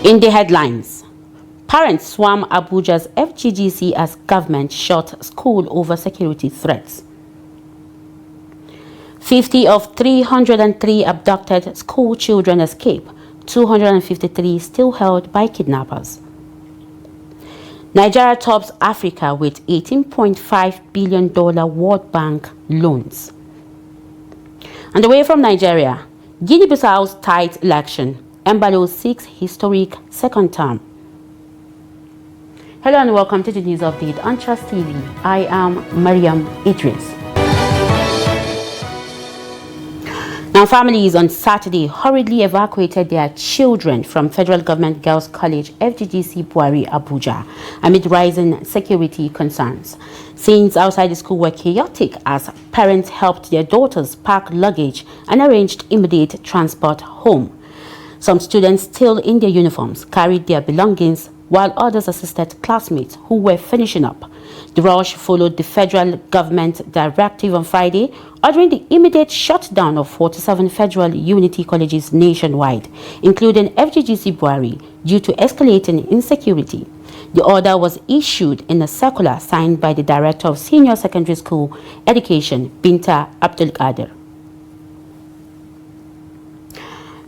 In the headlines, parents swarm Abuja's FGGC as government shut school over security threats. 50 of 303 abducted school children escape, 253 still held by kidnappers. Nigeria tops Africa with $18.5 billion World Bank loans. And away from Nigeria, Guinea-Bissau's tight election. Embalo seeks historic second term. Hello and welcome to the news update on Trust TV. I am Mariam Idris. Now, families on Saturday hurriedly evacuated their children from Federal Government Girls College FGGC Buari, Abuja, amid rising security concerns. Scenes outside the school were chaotic as parents helped their daughters pack luggage and arranged immediate transport home. Some students, still in their uniforms, carried their belongings, while others assisted classmates who were finishing up. The rush followed the federal government directive on Friday, ordering the immediate shutdown of 47 federal unity colleges nationwide, including FGGC Buari, due to escalating insecurity. The order was issued in a circular signed by the Director of Senior Secondary School Education, Binta Abdulkader.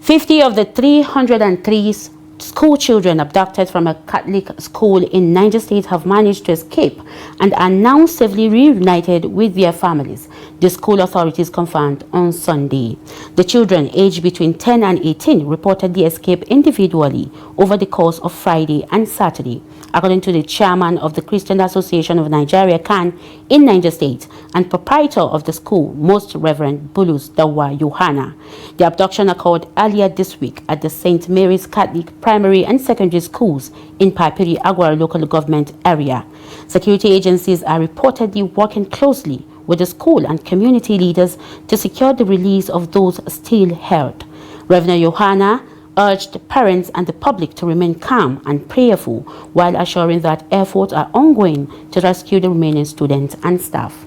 50 of the 303 school children abducted from a Catholic school in Niger State have managed to escape and are now safely reunited with their families, the school authorities confirmed on Sunday. The children, aged between 10 and 18, reportedly escaped individually over the course of Friday and Saturday, according to the chairman of the Christian Association of Nigeria, CAN, in Niger State, and proprietor of the school, Most Reverend Bulus Dawa Yohana. The abduction occurred earlier this week at the St. Mary's Catholic Primary and Secondary Schools in Papiri Agwara local government area. Security agencies are reportedly working closely with the school and community leaders to secure the release of those still held. Reverend Yohana urged parents and the public to remain calm and prayerful while assuring that efforts are ongoing to rescue the remaining students and staff.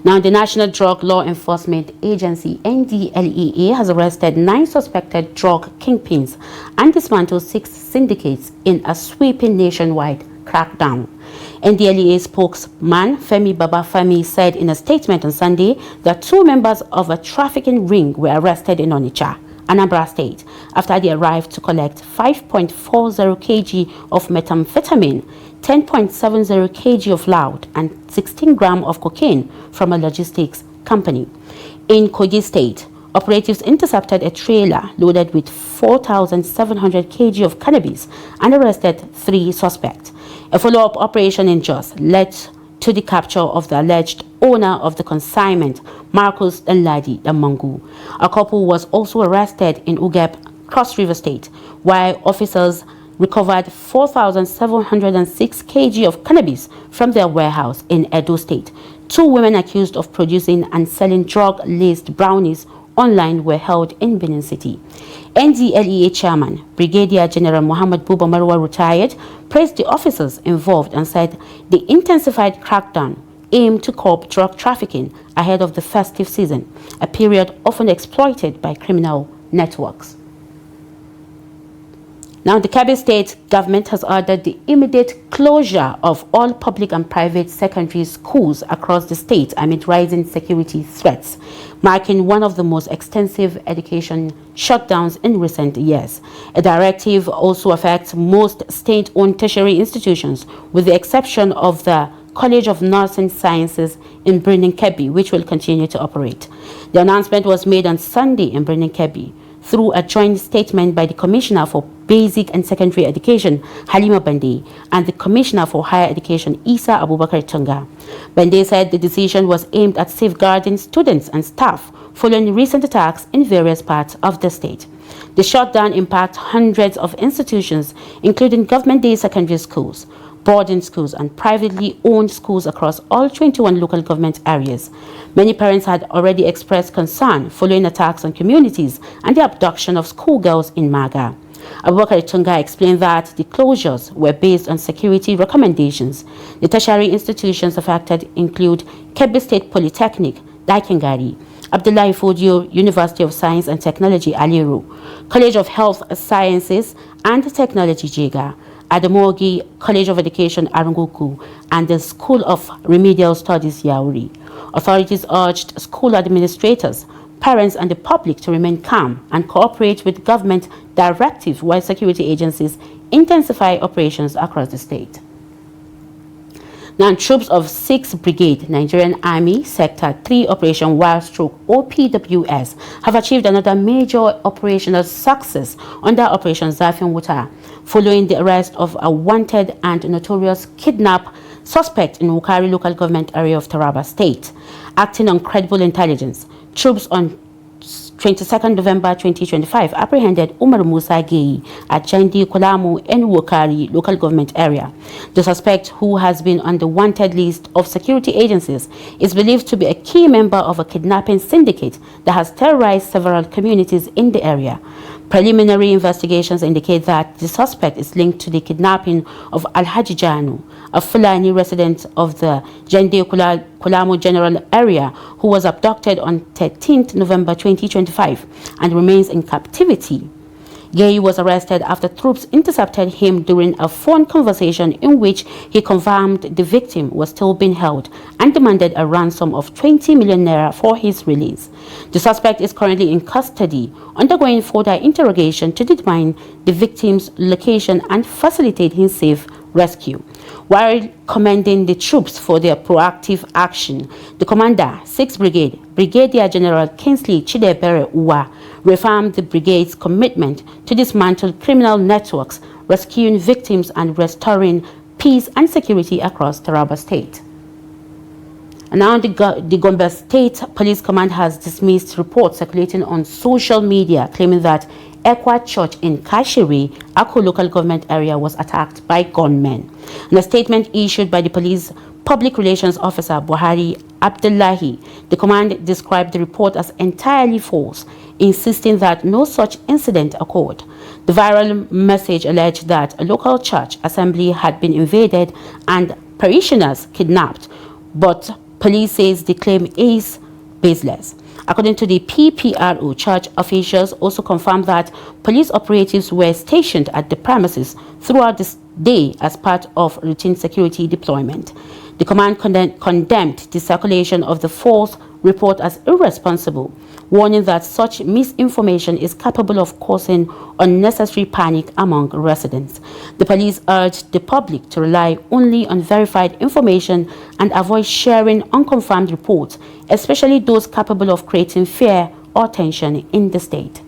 Now, the National Drug Law Enforcement Agency, NDLEA, has arrested 9 suspected drug kingpins and dismantled 6 syndicates in a sweeping nationwide crackdown. NDLEA spokesman Femi Babafemi said in a statement on Sunday that 2 members of a trafficking ring were arrested in Onitsha, Anambra State, after they arrived to collect 5.40 kg of methamphetamine, 10.70 kg of loud, and 16 grams of cocaine from a logistics company. In Kogi State, operatives intercepted a trailer loaded with 4,700 kg of cannabis and arrested 3 suspects. A follow-up operation in Jos led to the capture of the alleged owner of the consignment, Marcus Nladi Damangu. A couple was also arrested in Ugep, Cross River State, while officers recovered 4,706 kg of cannabis from their warehouse in Edo State. 2 women accused of producing and selling drug-laced brownies online were held in Benin City. NDLEA Chairman Brigadier General Muhammad Buba Marwa, retired, praised the officers involved and said the intensified crackdown aimed to curb drug trafficking ahead of the festive season, a period often exploited by criminal networks. Now, the Kebbi state government has ordered the immediate closure of all public and private secondary schools across the state amid rising security threats, marking one of the most extensive education shutdowns in recent years. A directive also affects most state-owned tertiary institutions, with the exception of the College of Nursing Sciences in Kebbi, which will continue to operate. The announcement was made on Sunday in Kebbi through a joint statement by the Commissioner for Basic and Secondary Education, Halima Bande, and the Commissioner for Higher Education, Isa Abubakar Tunga. Bande said the decision was aimed at safeguarding students and staff following recent attacks in various parts of the state. The shutdown impacts hundreds of institutions, including government-day secondary schools, boarding schools, and privately owned schools across all 21 local government areas. Many parents had already expressed concern following attacks on communities and the abduction of schoolgirls in Maga. Abubakar Tunga explained that the closures were based on security recommendations. The tertiary institutions affected include Kebbi State Polytechnic, Daikengari, Abdullahi Fodio University of Science and Technology Aliru, College of Health Sciences and Technology Jega, Margi College of Education Arunguku, and the School of Remedial Studies Yauri. Authorities urged school administrators, parents and the public to remain calm and cooperate with government directives while security agencies intensify operations across the state. Now, troops of 6th Brigade, Nigerian Army, Sector 3 Operation Wild Stroke OPWS, have achieved another major operational success under Operation Zafin Wuta, following the arrest of a wanted and notorious kidnap suspect in Wukari local government area of Taraba State. Acting on credible intelligence, troops on 22nd November 2025 apprehended Umar Musa Geyi at Jandi Kolamu in Wukari local government area. The suspect, who has been on the wanted list of security agencies, is believed to be a key member of a kidnapping syndicate that has terrorized several communities in the area. Preliminary investigations indicate that the suspect is linked to the kidnapping of Alhaji Janu, a Fulani resident of the Jende Kulamu general area, who was abducted on 13th November 2025 and remains in captivity. Gay was arrested after troops intercepted him during a phone conversation in which he confirmed the victim was still being held and demanded a ransom of 20 million naira for his release. The suspect is currently in custody, undergoing further interrogation to determine the victim's location and facilitate his safe rescue. While commending the troops for their proactive action, the commander, 6th Brigade, Brigadier General Kingsley Chidebere Uwa, reaffirmed the brigade's commitment to dismantle criminal networks, rescuing victims and restoring peace and security across Taraba State. And now the Gombe State Police Command has dismissed reports circulating on social media claiming that Ekwa Church in Kashiri, Akko local government area, was attacked by gunmen. In a statement issued by the police public relations officer Buhari Abdullahi, the command described the report as entirely false, insisting that no such incident occurred. The viral message alleged that a local church assembly had been invaded and parishioners kidnapped, but police says the claim is baseless. According to the PPRO, church officials also confirmed that police operatives were stationed at the premises throughout the day as part of routine security deployment. The command condemned the circulation of the false report as irresponsible, warning that such misinformation is capable of causing unnecessary panic among residents. The police urged the public to rely only on verified information and avoid sharing unconfirmed reports, especially those capable of creating fear or tension in the state.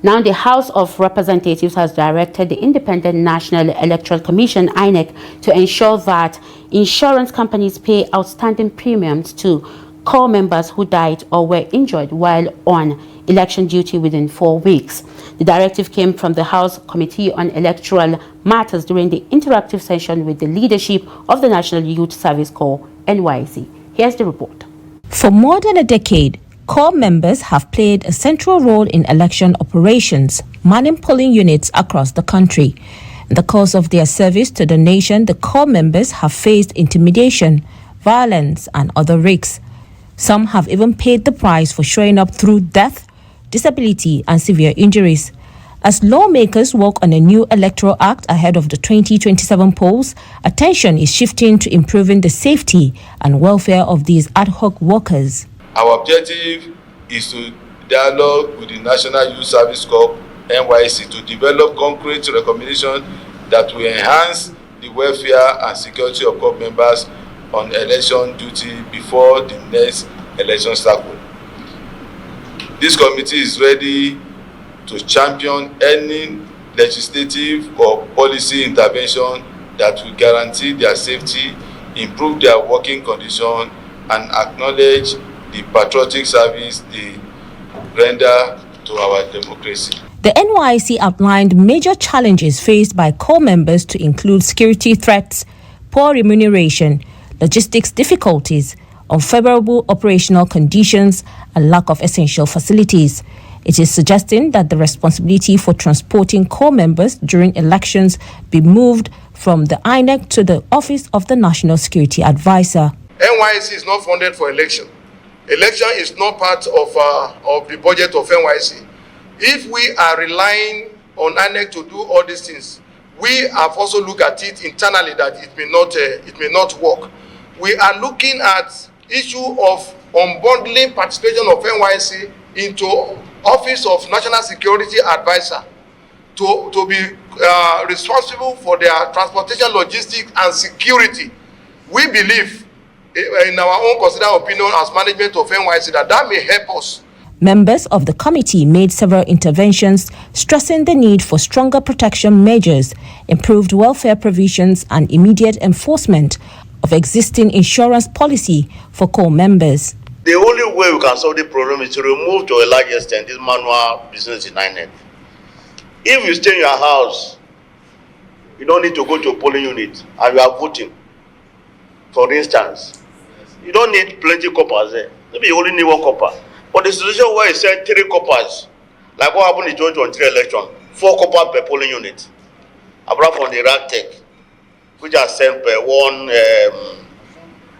Now, the House of Representatives has directed the Independent National Electoral Commission, INEC, to ensure that insurance companies pay outstanding premiums to corps members who died or were injured while on election duty within 4 weeks. The directive came from the House Committee on Electoral Matters during the interactive session with the leadership of the National Youth Service Corps, NYC. Here's the report. For more than a decade, corps members have played a central role in election operations, manning polling units across the country. In the course of their service to the nation, the corps members have faced intimidation, violence, and other risks. Some have even paid the price for showing up through death, disability, and severe injuries. As lawmakers work on a new electoral act ahead of the 2027 polls, attention is shifting to improving the safety and welfare of these ad hoc workers. Our objective is to dialogue with the National Youth Service Corps, NYC, to develop concrete recommendations that will enhance the welfare and security of corps members on election duty before the next election cycle. This committee is ready to champion any legislative or policy intervention that will guarantee their safety, improve their working condition, and acknowledge the patriotic service they render to our democracy. The NYC outlined major challenges faced by corps members to include security threats, poor remuneration, logistics difficulties, unfavorable operational conditions, and lack of essential facilities. It is suggesting that the responsibility for transporting corps members during elections be moved from the INEC to the Office of the National Security Advisor. NYC is not funded for election. Election is not part of the budget of NYC. If we are relying on INEC to do all these things, we have also looked at it internally that it may not work. We are looking at issue of unbundling participation of NYC into Office of National Security Advisor to be responsible for their transportation, logistics, and security. We believe, in our own considered opinion as management of NYC, that may help us. Members of the committee made several interventions, stressing the need for stronger protection measures, improved welfare provisions, and immediate enforcement of existing insurance policy for core members. The only way we can solve the problem is to remove to a large extent this manual business in INEC. If you stay in your house, you don't need to go to a polling unit and you are voting. For instance, you don't need plenty coppers there. Maybe you only need one copper. But the situation where you send 3 coppers, like what happened in the 2023 election, 4 coppers per polling unit, apart from the rag tech, which are sent per one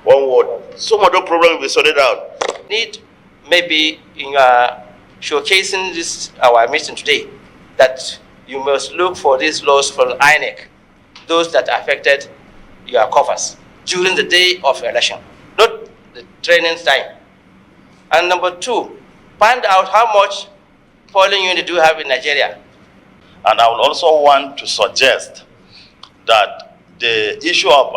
word. Some of the problems will be sorted out. Need maybe in showcasing this our mission today that you must look for these laws from INEC, those that affected your coffers during the day of election, not the training time. And number 2, find out how much polling unit do you have in Nigeria. And I would also want to suggest that the issue of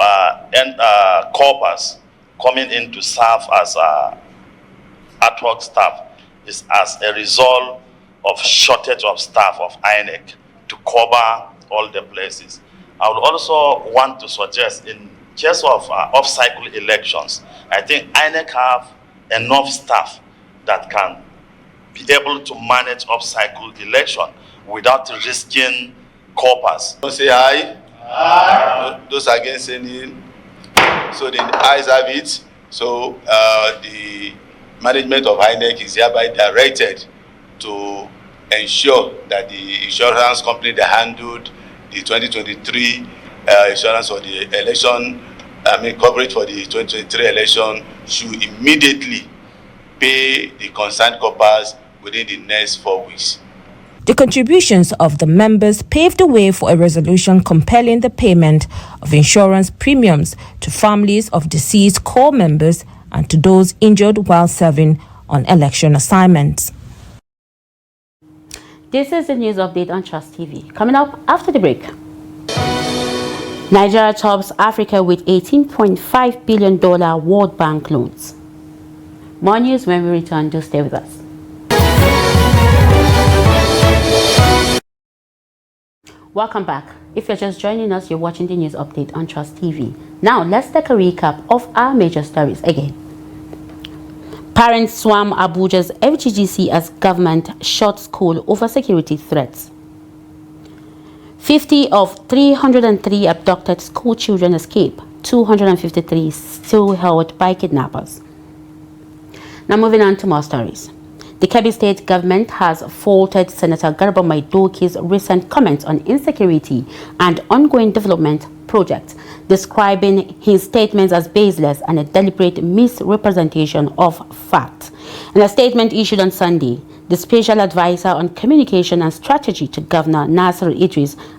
corpers coming in to serve as ad hoc staff is as a result of shortage of staff of INEC to cover all the places. I would also want to suggest, in case of off-cycle elections, I think INEC have enough staff that can be able to manage off-cycle election without risking corpers. Don't say aye. Aye. Those against saying so the ayes have it. So the management of INEC is hereby directed to ensure that the insurance company that handled the 2023 insurance for the election, coverage for the 2023 election, should immediately pay the concerned corpers within the next 4 weeks. The contributions of the members paved the way for a resolution compelling the payment of insurance premiums to families of deceased core members and to those injured while serving on election assignments. This is the news update on Trust TV. Coming up after the break. Nigeria tops Africa with $18.5 billion World Bank loans. More news when we return. Do stay with us. Welcome back. If you're just joining us, you're watching the news update on Trust TV. Now, let's take a recap of our major stories again. Parents swarm Abuja's FGGC as government shuts school over security threats. 50 of 303 abducted school children escape. 253 still held by kidnappers. Now moving on to more stories. The Kebbi state government has faulted Senator Garba Maidoki's recent comments on insecurity and ongoing development projects, describing his statements as baseless and a deliberate misrepresentation of facts. In a statement issued on Sunday, the special advisor on communication and strategy to Governor Nasir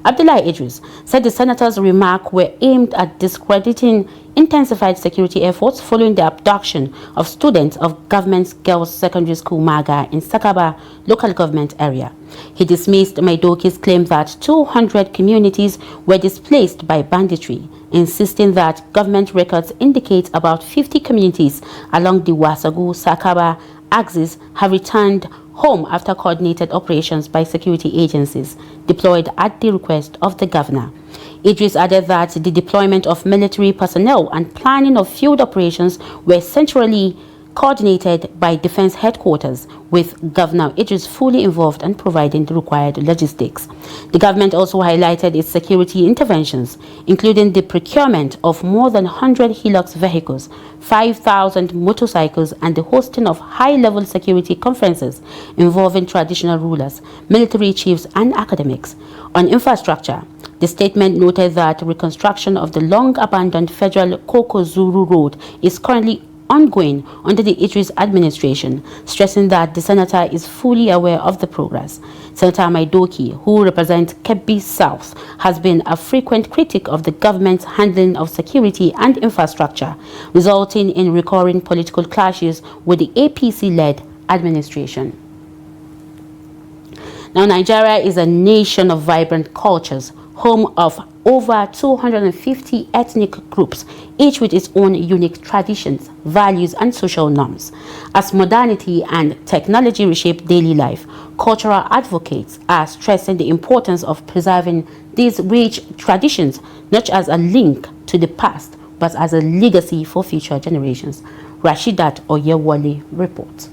Abdullahi Idris, said the senator's remarks were aimed at discrediting intensified security efforts following the abduction of students of government girls' secondary school Margi in Sakaba local government area. He dismissed Maidoki's claim that 200 communities were displaced by banditry, insisting that government records indicate about 50 communities along the Wasagu-Sakaba axis have returned home after coordinated operations by security agencies deployed at the request of the governor. Idris added that the deployment of military personnel and planning of field operations were centrally coordinated by Defense Headquarters, with Governor Idris fully involved and providing the required logistics. The government also highlighted its security interventions, including the procurement of more than 100 Hilux vehicles, 5,000 motorcycles, and the hosting of high-level security conferences involving traditional rulers, military chiefs, and academics. On infrastructure, the statement noted that reconstruction of the long-abandoned Federal Koko Zuru Road is currently ongoing under the Idris administration, stressing that the senator is fully aware of the progress. Senator Maidoki, who represents Kebbi South, has been a frequent critic of the government's handling of security and infrastructure, resulting in recurring political clashes with the APC-led administration. Now, Nigeria is a nation of vibrant cultures, home of over 250 ethnic groups, each with its own unique traditions, values, and social norms. As modernity and technology reshape daily life, cultural advocates are stressing the importance of preserving these rich traditions, not as a link to the past, but as a legacy for future generations. Rashidat Oyewole reports.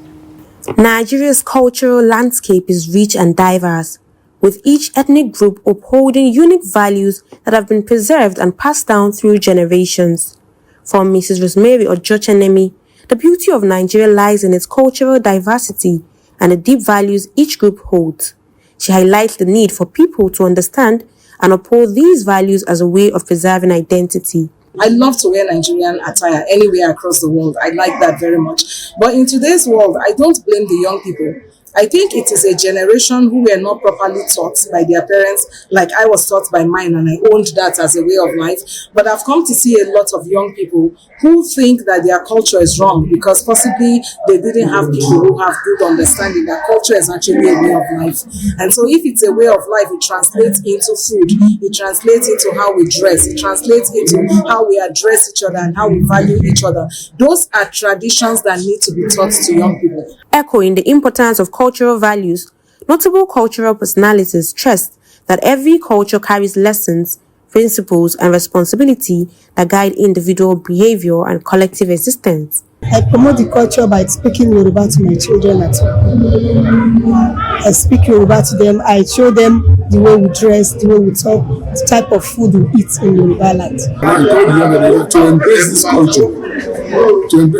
Nigeria's cultural landscape is rich and diverse, with each ethnic group upholding unique values that have been preserved and passed down through generations. For Mrs. Rosemary Ojochenemi, the beauty of Nigeria lies in its cultural diversity and the deep values each group holds. She highlights the need for people to understand and uphold these values as a way of preserving identity. I love to wear Nigerian attire anywhere across the world. I like that very much. But in today's world, I don't blame the young people. I think it is a generation who were not properly taught by their parents, like I was taught by mine, and I owned that as a way of life. But I've come to see a lot of young people who think that their culture is wrong because possibly they didn't have people who have good understanding that culture is actually a way of life. And so if it's a way of life, it translates into food, it translates into how we dress, it translates into how we address each other and how we value each other. Those are traditions that need to be taught to young people. Echoing the importance of cultural values, notable cultural personalities stressed that every culture carries lessons, principles, and responsibility that guide individual behavior and collective existence. I promote the culture by speaking Yoruba to my children at home. I speak Yoruba to them. I show them the way we dress, the way we talk, the type of food we eat in Yoruba land. I encourage the young people to embrace this culture,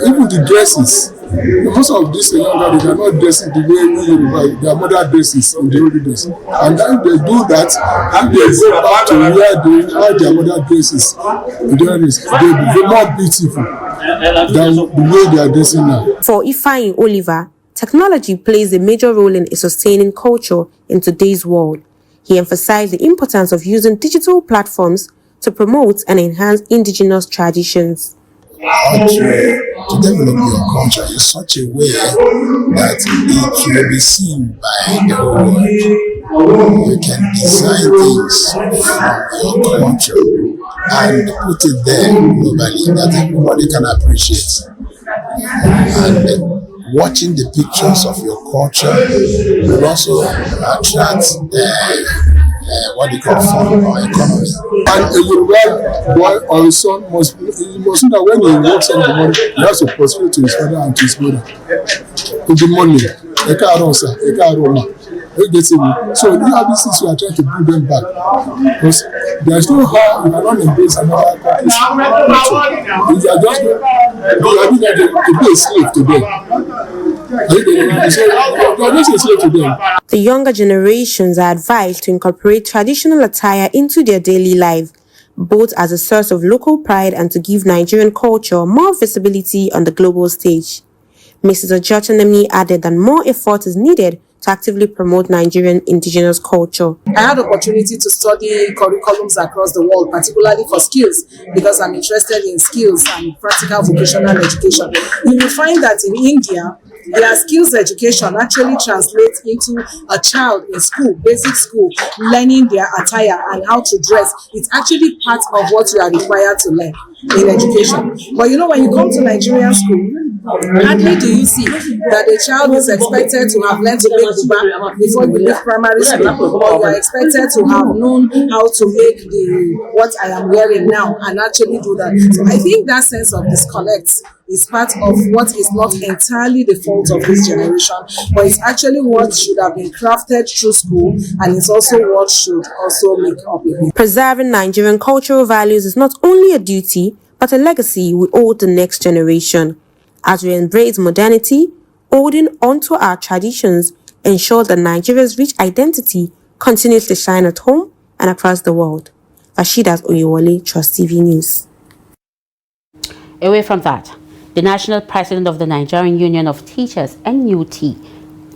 even the dresses. Most of these younger, they are not dressing the way we Yoruba, their mother dresses in the olden days. And then they do that, and they go back to where their mother dresses in the olden days. They're more beautiful than the way they are dressing now. For Ifeanyi Oliver, technology plays a major role in sustaining culture in today's world. He emphasized the importance of using digital platforms to promote and enhance indigenous traditions. How to develop your culture in such a way that it will be seen by the world. You can design things from your culture and put it there globally that everybody can appreciate. And watching the pictures of your culture will also attract what they call fun or economy. And a Yoruba boy or a son must know that when he works in the morning, he has to prostrate to his father and to his mother. In the morning, so these are these things we are trying to bring them back. Because there is no how you cannot embrace another country's culture. If you are just to be a slave to them. The younger generations are advised to incorporate traditional attire into their daily life, both as a source of local pride and to give Nigerian culture more visibility on the global stage. Mrs. Ojochenemi added that more effort is needed to actively promote Nigerian indigenous culture. I had the opportunity to study curriculums across the world, particularly for skills, because I'm interested in skills and practical vocational education. You will find that in India, their skills education actually translates into a child in school, basic school, learning their attire and how to dress. It's actually part of what you are required to learn in education. But you know, when you come to Nigerian school, hardly do you see that a child is expected to have learned to make buba before you leave primary school, or you are expected to have known how to make what I am wearing now and actually do that. So I think that sense of disconnect is part of what is not entirely the fault of this generation, but it's actually what should have been crafted through school, and it's also what should also make up a bit. Preserving Nigerian cultural values is not only a duty, but a legacy we owe the next generation. As we embrace modernity, holding onto our traditions ensure that Nigeria's rich identity continues to shine at home and across the world. Rashidat Oyewole, Trust TV News. Away from that, The national president of the Nigerian Union of Teachers, NUT,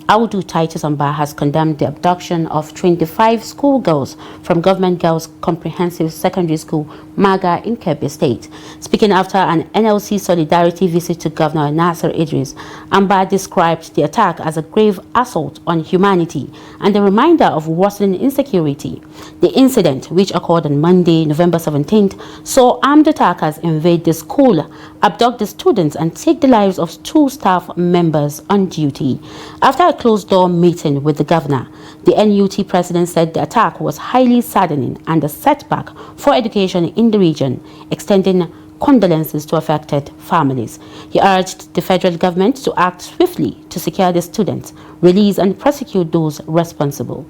Audu Titus Amba, has condemned the abduction of 25 schoolgirls from Government Girls Comprehensive Secondary School, Margi, in Kebbi State. Speaking after an NLC solidarity visit to Governor Nasser Idris, Amba described the attack as a grave assault on humanity and a reminder of worsening insecurity. The incident, which occurred on Monday, November 17th, saw armed attackers invade the school, abduct the students, and take the lives of 2 staff members on duty. After a closed-door meeting with the governor, the NUT president said the attack was highly saddening and a setback for education in the region, extending condolences to affected families. He urged the federal government to act swiftly to secure the students, release and prosecute those responsible.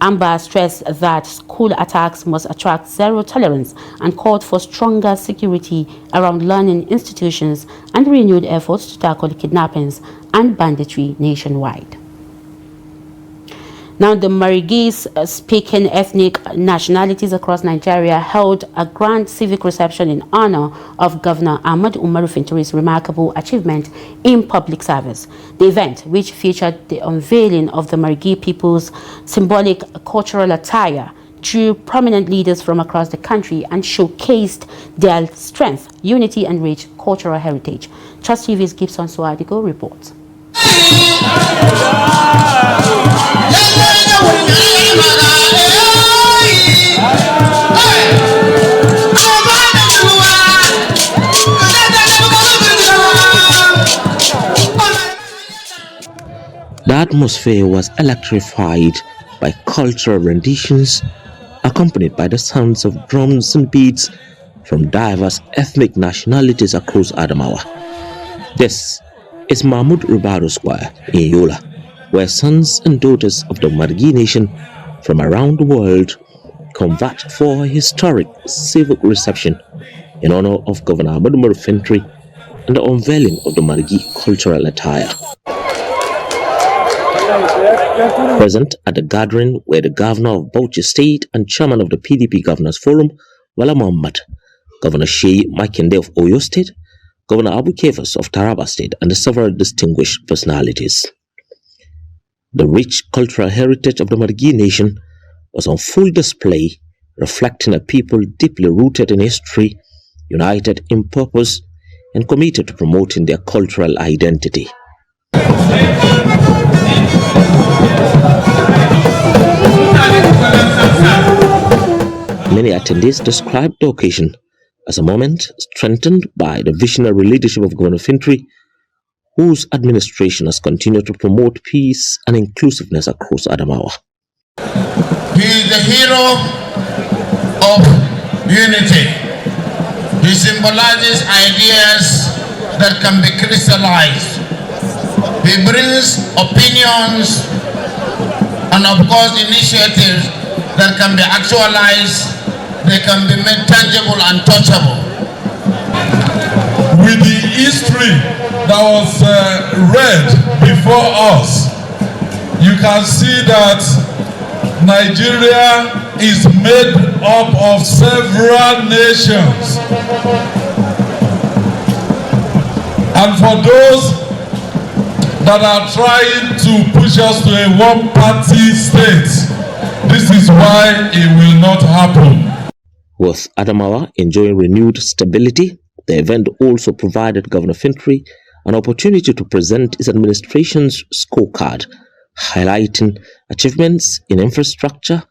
Amba stressed that school attacks must attract zero tolerance and called for stronger security around learning institutions and renewed efforts to tackle kidnappings and banditry nationwide. Now, the Margi-speaking ethnic nationalities across Nigeria held a grand civic reception in honor of Governor Ahmad Umaru Fintiri's remarkable achievement in public service. The event, which featured the unveiling of the Margi people's symbolic cultural attire, drew prominent leaders from across the country and showcased their strength, unity, and rich cultural heritage. Trust TV's Gibson Suadigo reports. The atmosphere was electrified by cultural renditions, accompanied by the sounds of drums and beats from diverse ethnic nationalities across Adamawa. This is Mahmoud Ribado Square in Yola, where sons and daughters of the Margi nation from around the world converged for a historic civic reception in honor of Governor Ahmad Umaru Fintiri and the unveiling of the Margi cultural attire. Present at the gathering were the Governor of Bauchi State and Chairman of the PDP Governors Forum, Wala Muhammad, Governor Sheyi Makinde of Oyo State, Governor Abu Kefas of Taraba State, and the several distinguished personalities. The rich cultural heritage of the Margi nation was on full display, reflecting a people deeply rooted in history, united in purpose, and committed to promoting their cultural identity. Many attendees described the occasion as a moment strengthened by the visionary leadership of Governor Fintiri, whose administration has continued to promote peace and inclusiveness across Adamawa. He is the hero of unity. He symbolizes ideas that can be crystallized. He brings opinions and, of course, initiatives that can be actualized, they can be made tangible and touchable. With the history that was read before us, you can see that Nigeria is made up of several nations. And for those that are trying to push us to a one-party state, this is why it will not happen. With Adamawa enjoying renewed stability, the event also provided Governor Fintiri an opportunity to present his administration's scorecard, highlighting achievements in infrastructure,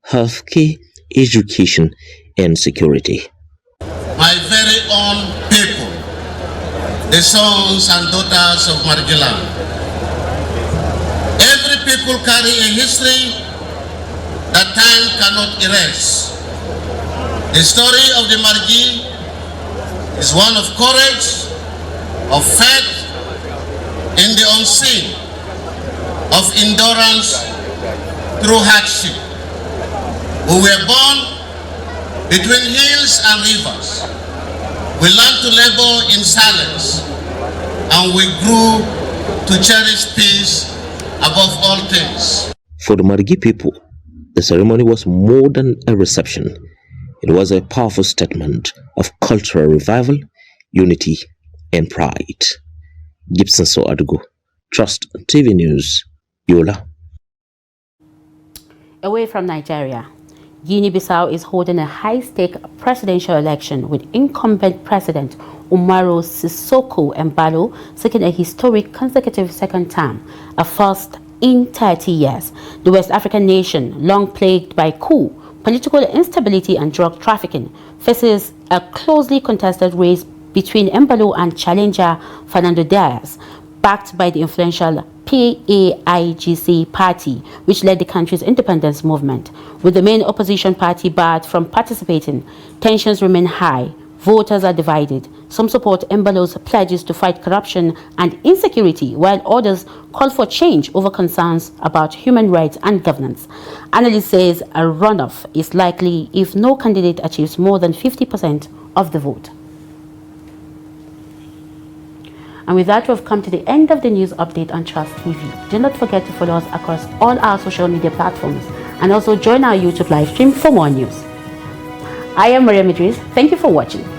healthcare, education, and security. My very own people, the sons and daughters of Margiland. Every people carry a history that time cannot erase. The story of the Margi is one of courage, of faith in the unseen, of endurance through hardship. We were born between hills and rivers. We learned to labor in silence, and we grew to cherish peace above all things. For the Margi people, the ceremony was more than a reception. It was a powerful statement of cultural revival, unity, and pride. Gibson Soadugo, Trust TV News, Yola. Away from Nigeria, Guinea-Bissau is holding a high-stake presidential election with incumbent President Umaru Sissoco Embalo seeking a historic consecutive second term, a first in 30 years. The West African nation, long plagued by coup, political instability and drug trafficking, faces a closely contested race between Embalo and challenger Fernando Diaz, backed by the influential PAIGC party, which led the country's independence movement. With the main opposition party barred from participating, tensions remain high. Voters are divided. Some support Embalo's pledges to fight corruption and insecurity, while others call for change over concerns about human rights and governance. Analysts say a runoff is likely if no candidate achieves more than 50% of the vote. And with that, we've come to the end of the news update on Trust TV. Do not forget to follow us across all our social media platforms and also join our YouTube live stream for more news. I am Maria Midris. Thank you for watching.